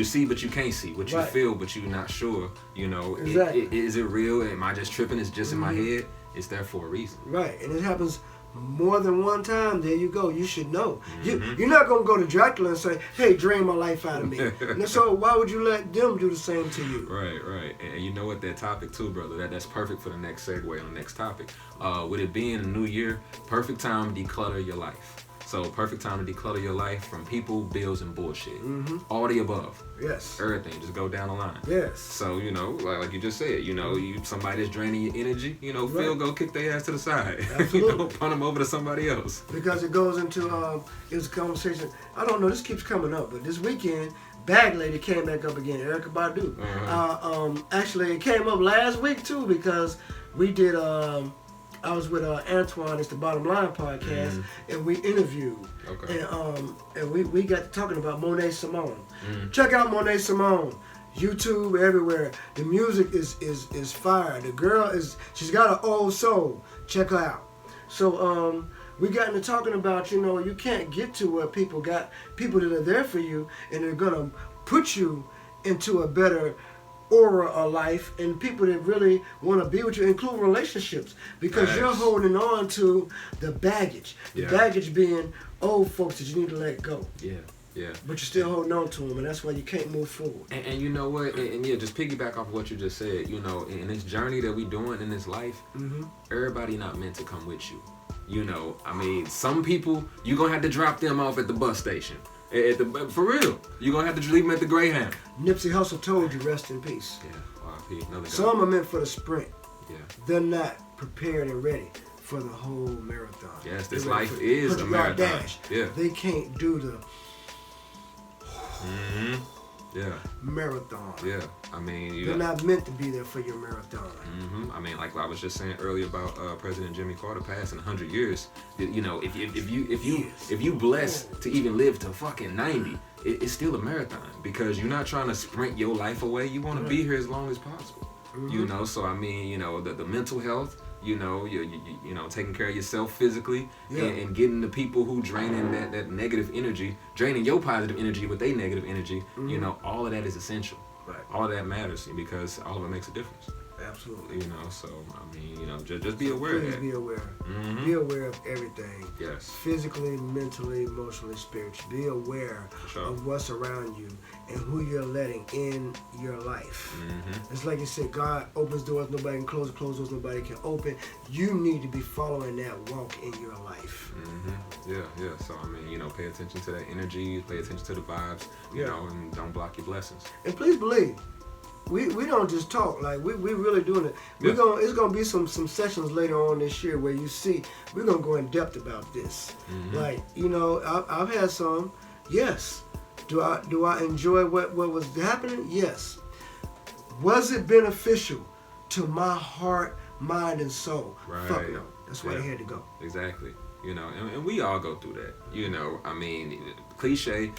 see but you can't see, what you Right. feel but you're not sure. You know, Exactly. is it real? Am I just tripping? It's just in my head. It's there for a reason. Right, and it happens more than one time. There you go. You should know. You're not gonna go to Dracula and say, "Hey, drain my life out of me." And so why would you let them do the same to you? Right. And you know what, that topic too, brother, that's perfect for the next segue on the next topic. With it being a new year, perfect time to declutter your life. So perfect time to declutter your life from people, bills, and bullshit. All the above. Yes. Everything. Just go down the line. Yes. So, you know, like you just said, you know, somebody that's draining your energy, you know, Right. go kick their ass to the side. Absolutely. You know, punt them over to somebody else. Because it goes into it was a conversation. I don't know. This keeps coming up, but this weekend, Bag Lady came back up again, Erykah Badu. Actually, it came up last week too because we did. I was with Antoine. It's the Bottom Line podcast, and we interviewed. Okay. And we got to talking about Monet Simone. Check out Monet Simone. YouTube everywhere. The music is fire. The girl she's got an old soul. Check her out. So we got into talking about, you can't get to where people that are there for you and they're gonna put you into a better aura of life, and people that really want to be with you, include relationships, because you're holding on to the baggage. The baggage being old folks that you need to let go. Yeah. But you're still holding on to them, and that's why you can't move forward. And you know what? And just piggyback off of what you just said. In this journey that we doing in this life, everybody not meant to come with you. Some people you gonna have to drop them off at the bus station. For real, you gonna have to leave them at the Greyhound. Nipsey Hussle told you, rest in peace. Yeah, R.I.P. Some are meant for the sprint. Yeah. They're not prepared and ready for the whole marathon. Yes, this life is a marathon. Dash. Yeah. They can't do the marathon. Yeah. They're not meant to be there for your marathon. Like I was just saying earlier about President Jimmy Carter passing 100 years. If you blessed to even live to fucking 90, it's still a marathon, because you're not trying to sprint your life away. You want to be here as long as possible. So the mental health. You taking care of yourself physically, and getting the people who draining that negative energy, draining your positive energy with their negative energy. All of that is essential. Right. All of that matters, because all of it makes a difference. Absolutely. Just be aware of that. Please be aware. Be aware of everything. Yes. Physically, mentally, emotionally, spiritually. Be aware of what's around you and who you're letting in your life. It's like you said, God opens doors nobody can close doors nobody can open. You need to be following that walk in your life. Yeah. So pay attention to that energy, pay attention to the vibes, and don't block your blessings. And please believe, we don't just talk, like we really doing it. It's gonna be some sessions later on this year where you see we're gonna go in depth about this. Like, I've had some. Yes. Do I enjoy what was happening? Yes. Was it beneficial to my heart, mind, and soul? Right. Fuck no. That's why they had to go. Exactly. And we all go through that. Cliche,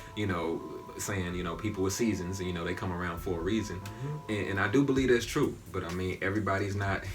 saying, people with seasons, they come around for a reason. And I do believe that's true. But everybody's not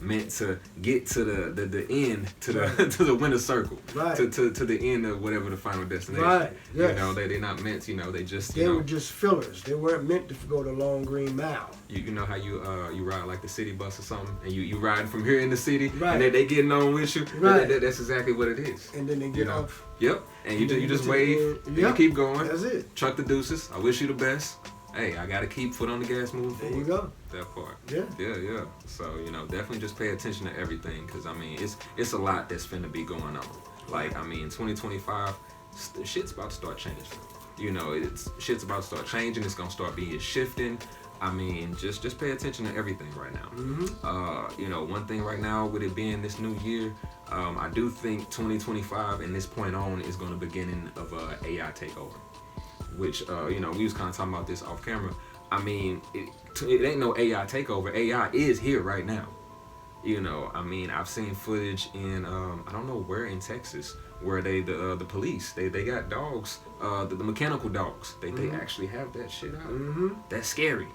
meant to get to the end, to the winner circle. Right. To the end of whatever the final destination. Right. Yes. They're not meant, they just they were just fillers. They weren't meant to go the long green mile. You know how you ride like the city bus or something, and you ride from here in the city, right, and they getting on with you. Right. That's exactly what it is. And then they get off. Yep. And you just wave. And you keep going. That's it. Truck the deuces. I wish you the best. Hey, I gotta keep foot on the gas moving forward. There you go. That part. Yeah. So definitely just pay attention to everything, because it's a lot that's finna be going on. Like 2025, shit's about to start changing. Shit's about to start changing. It's gonna start being shifting. Just pay attention to everything right now. One thing right now, with it being this new year, I do think 2025 and this point on is going to beginning of AI takeover, which we was kind of talking about this off camera. It ain't no AI takeover. AI is here right now. I've seen footage in I don't know where in Texas, where the police they got dogs, the mechanical dogs. They actually have that shit out. That's scary.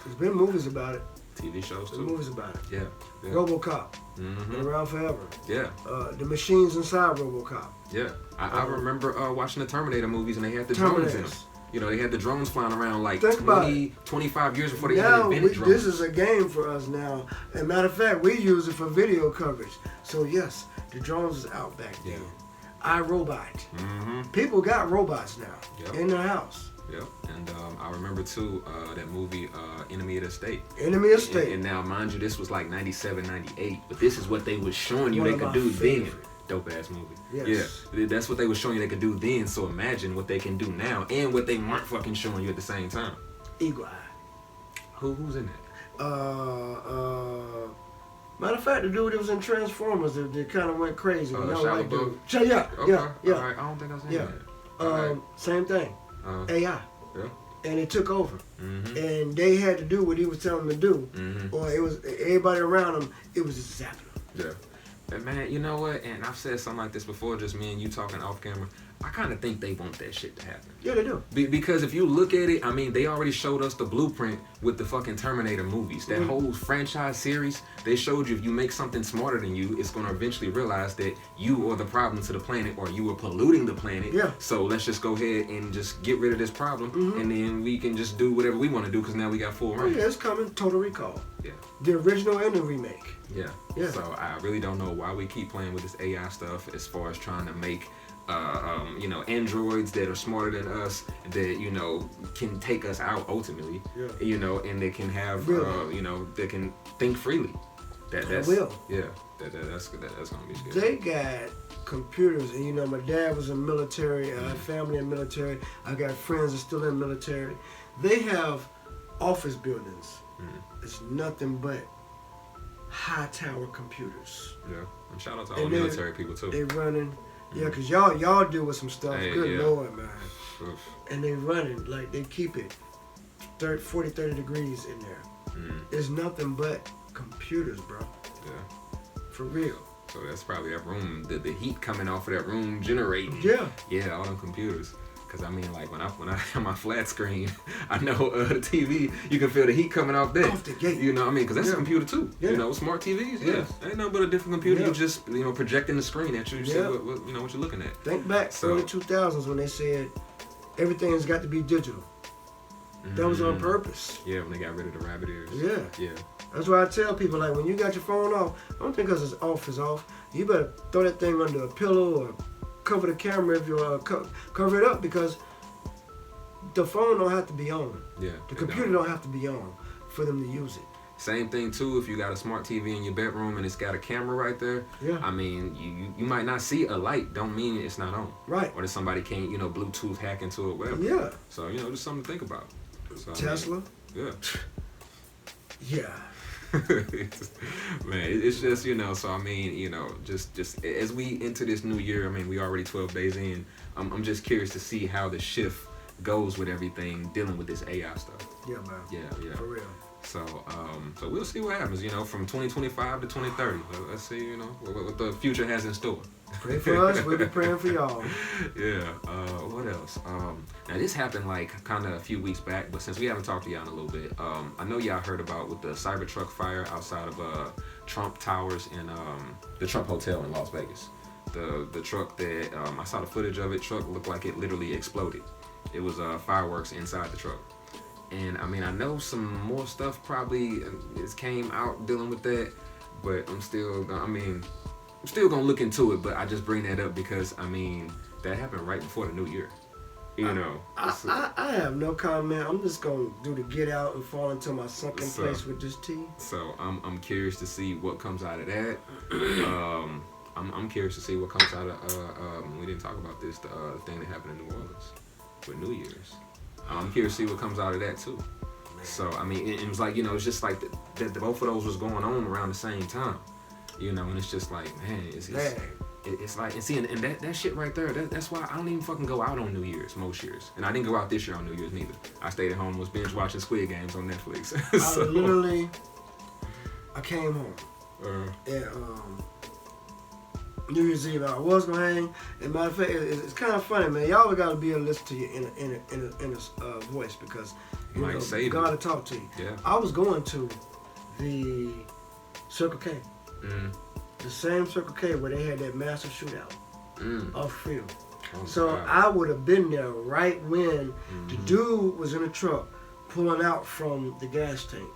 There's been movies about it. TV shows too. There's movies about it. Yeah. RoboCop. Been around forever. Yeah. The machines inside RoboCop. Yeah. I remember watching the Terminator movies, and they had the drones in them. They had the drones flying around like 25 years before they even invented drones. This is a game for us now. As a matter of fact, we use it for video coverage. So yes, the drones is out back then. iRobot. People got robots now in their house. Yep. And I remember too that movie Enemy of the State. Enemy of the State. And now, mind you, this was like 97, 98, but this is what they was showing you they could do then. Dope ass movie. Yes. Yeah, that's what they were showing you they could do then. So imagine what they can do now, and what they weren't fucking showing you at the same time. Eagle Eye. Who's in that? Matter of fact, the dude that was in Transformers, that kind of went crazy. Shia LaBeouf. Yeah. All right. I don't think I was in that. Same thing. AI. Yeah. And it took over. Mm-hmm. And they had to do what he was telling them to do. Mm-hmm. Or it was everybody around them, it was just zapping them. Yeah. And man, you know what? And I've said something like this before, just me and you talking off camera. I kind of think they want that shit to happen. Yeah, they do. Because if you look at it, I mean, they already showed us the blueprint with the fucking Terminator movies. That whole franchise series, they showed you if you make something smarter than you, it's going to eventually realize that you are the problem to the planet or you are polluting the planet. Yeah. So let's just go ahead and just get rid of this problem and then we can just do whatever we want to do because now we got full reign. Oh, yeah, it's coming. Total Recall. Yeah. The original and the remake. Yeah. Yeah. So I really don't know why we keep playing with this AI stuff as far as trying to make androids that are smarter than us that can take us out ultimately. Yeah. And they can have really? they can think freely. That's will. Yeah. That's gonna be scary. They got computers, and my dad was in military. I have family in military. I got friends that are still in military. They have office buildings. It's nothing but high tower computers. Yeah. And shout out to all the military people too. They running. Yeah, cause y'all deal with some stuff. Hey, Good yeah. Lord, man. Oof. And they running like they keep it 30 degrees in there. It's nothing but computers, bro. Yeah. For real. So that's probably that room. The heat coming off of that room generating. Yeah. Yeah, all them computers. Cause I mean, like when I have my flat screen, I know the TV, you can feel the heat coming off there. Off the gate. You know what I mean? Cause that's a computer too. Yeah. Smart TVs. Yeah. Ain't nothing but a different computer. Yeah. You just projecting the screen at you. You see what you're looking at. Think back early 2000s when they said everything's got to be digital. That was on purpose. Yeah, when they got rid of the rabbit ears. Yeah. Yeah. That's why I tell people, like, when you got your phone off, don't think because it's off is off. You better throw that thing under a pillow or cover the camera if you cover it up, because the phone don't have to be on. Yeah. The computer don't have to be on for them to use it. Same thing too. If you got a smart TV in your bedroom and it's got a camera right there, Yeah. I mean, you might not see a light. Don't mean it's not on. Right. Or that somebody can't Bluetooth hack into it, whatever. Yeah. So just something to think about. So, Tesla. I mean, Yeah. yeah. Man, it's just so I mean just as we enter this new year, I mean we already 12 days in. I'm just curious to see how the shift goes with everything dealing with this AI stuff. Yeah, man. Yeah. For real. So we'll see what happens, from 2025 to 2030. Let's see, what the future has in store. Pray for us. We'll be praying for y'all. Yeah. What else? Now this happened kind of a few weeks back, but since we haven't talked to y'all in a little bit, I know y'all heard about with the Cybertruck fire outside of Trump Towers in the Trump Hotel in Las Vegas. The truck that I saw the footage of it. Truck looked like it literally exploded. It was fireworks inside the truck. And I mean, I know some more stuff probably came out dealing with that, but I'm still gonna look into it. But I just bring that up because I mean that happened right before the new year. I have no comment. I'm just gonna do the get out and fall into my sunken place with this tea. So I'm curious to see what comes out of that. I'm curious to see what comes out of. We didn't talk about this. The thing that happened in New Orleans with New Year's. I'm curious to see what comes out of that too. Man. So I mean, it was like it's just like that both of those was going on around the same time, and it's just like man, it's like and that shit right there. That's why I don't even fucking go out on New Year's most years, and I didn't go out this year on New Year's neither. I stayed at home, was binge watching Squid Games on Netflix. I came home and New Year's Eve, I was gonna hang. And matter of fact, it's kind of funny, man. Y'all gotta be able to listen to you in a voice because God will talk to you. Yeah. I was going to the Circle K, the same Circle K where they had that massive shootout off Freedom. Oh, so God. I would have been there right when the dude was in the truck pulling out from the gas tank.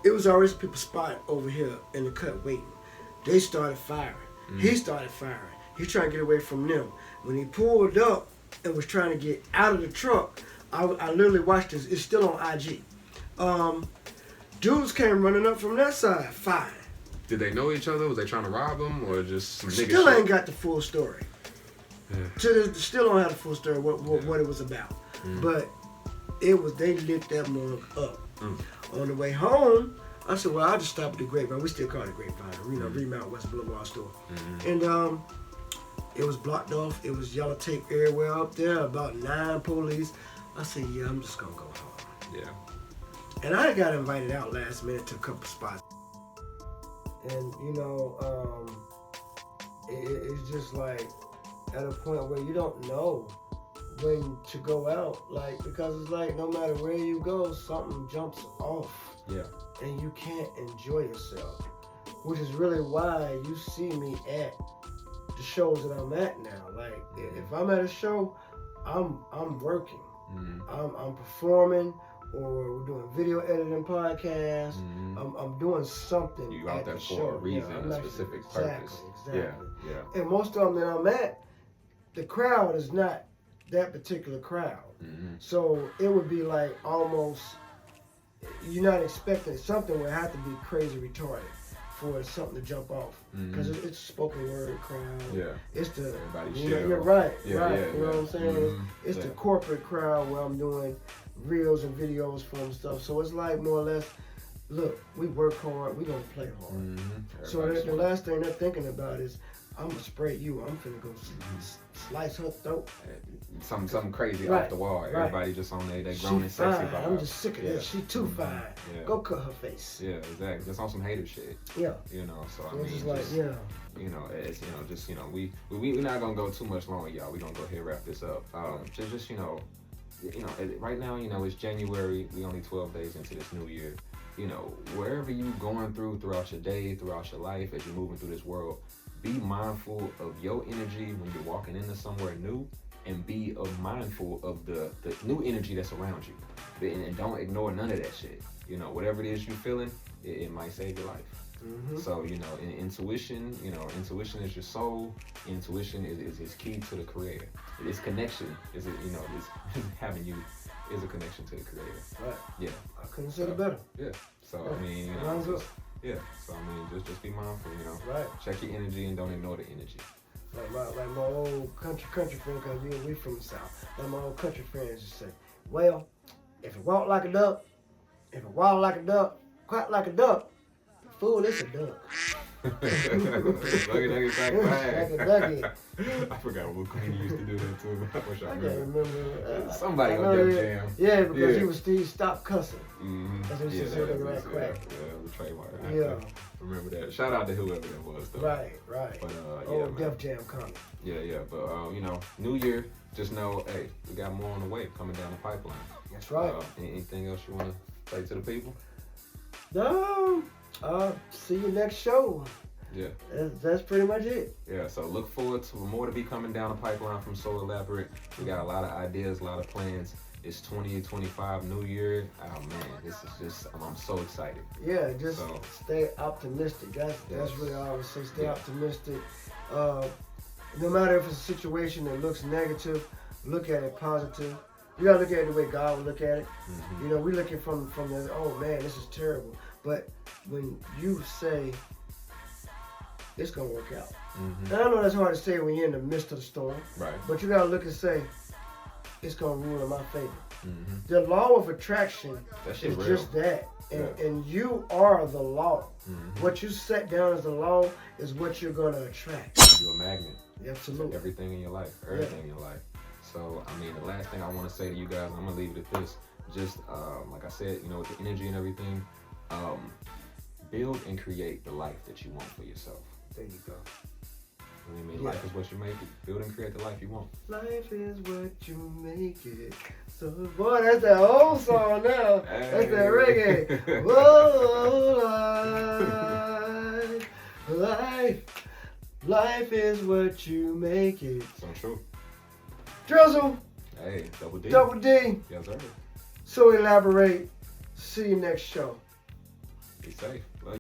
It was already people spotted over here in the cut waiting. They started firing. He started firing. He trying to get away from them. When he pulled up and was trying to get out of the truck, I literally watched this. It's still on IG. Dudes came running up from that side, firing. Did they know each other? Was they trying to rob them or just some nigga Still shit? Ain't got the full story. Still don't have the full story what it was about. But they lit that mug up. On the way home, I said, well, I'll just stop at the Grapevine. We still call it Grapevine. Remount West Boulevard store. And It was blocked off. It was yellow tape everywhere up there. About 9 police. I said, yeah, I'm just gonna go home. Yeah. And I got invited out last minute to a couple spots. And it's just like at a point where you don't know when to go out, like, because it's like no matter where you go, something jumps off. Yeah. And you can't enjoy yourself, which is really why you see me at the shows that I'm at now. Like, if I'm at a show, I'm working. Mm-hmm. I'm performing, or we're doing video editing podcasts. Mm-hmm. I'm doing something. You out at there the for show. a reason, I'm a actually- specific purpose. Exactly. Yeah. And most of them that I'm at, the crowd is not that particular crowd. Mm-hmm. So it would be like almost, you're not expecting something would have to be crazy retarded for something to jump off. Because it's a spoken word crowd. Yeah. It's the, Everybody you're right. Yeah. You know what I'm saying? Mm-hmm. It's the corporate crowd where I'm doing reels and videos for and stuff. So it's like more or less, look, we work hard, we don't play hard. Mm-hmm. So the last thing they're thinking about is, I'm gonna spray you. I'm finna go slice her throat. Something crazy Right, off the wall. right. Everybody just on there. They She grown and sexy fine. vibe. I'm just sick of Yeah. this. She too fine. Yeah. Go cut her face. Yeah, exactly. Just on some hater shit. Yeah. You know, so I So mean, it's just like, just, yeah. you know, it's we're not gonna go too much longer, y'all. We're gonna go ahead and wrap this up. Just right now, it's January. We only 12 days into this new year. You know, wherever you going throughout your day, throughout your life, as you're moving through this world, be mindful of your energy when you're walking into somewhere new, and be mindful of the new energy that's around you, and don't ignore none of that shit. You know, whatever it is you're feeling, it might save your life. Mm-hmm. So, intuition is your soul. Intuition is key to the creator. It's connection. Is having you is a connection to the creator. Right. Yeah. I couldn't say it better. Yeah. So Yeah. I mean, Lines up. yeah. So I mean, just be mindful. Right. Check your energy and don't ignore the energy. Like my old country friend, because we from the South. Like my old country friends just say, well, if it walk like a duck, if it walk like a duck, quack like a duck, fool, it's a duck. Ducky, quack, quack. Ducky. I forgot what Queen used to do that too. I wish I I can't remember. remember. Somebody I on know Def it. Jam. Yeah, because Yeah. he stopped cussing. Mm-hmm. That's what she said, look at that quack. Yeah, the trademark. Yeah. Remember that. Shout out to whoever that was, though. Right. But Old Def Jam coming. Yeah. But New Year. Just know, hey, we got more on the way coming down the pipeline. That's right. Anything else you want to say to the people? No. See you next show. Yeah. That's pretty much it. Yeah. So look forward to more to be coming down the pipeline from Sooo Elaborate. We got a lot of ideas, a lot of plans. It's 2025 New Year. Oh man, this is just I'm so excited. Yeah, just stay optimistic. That's really all I would say. Stay optimistic. No matter if it's a situation that looks negative, look at it positive. You gotta look at it the way God would look at it. Mm-hmm. We looking from the, oh man, this is terrible. But when you say it's gonna work out, Mm-hmm. and I know that's hard to say when you're in the midst of the storm. Right. But you gotta look and say it's gonna rule in my favor. Mm-hmm. The law of attraction That shit is real. just that. And you are the law. Mm-hmm. What you set down as the law is what you're going to attract. You're a magnet. Absolutely. Everything in your life. Everything in your life. So, I mean, the last thing I want to say to you guys, I'm going to leave it at this. Just, like I said, with the energy and everything, build and create the life that you want for yourself. There you go. You know what I mean? Life is what you make it. Build and create the life you want. Life is what you make it. So, boy, that's that old song now. Hey. That's that reggae. Whoa, life is what you make it. So true. Drizzle. Hey, double D. Double D. Yes, sir. So elaborate. See you next show. Be safe. Love you.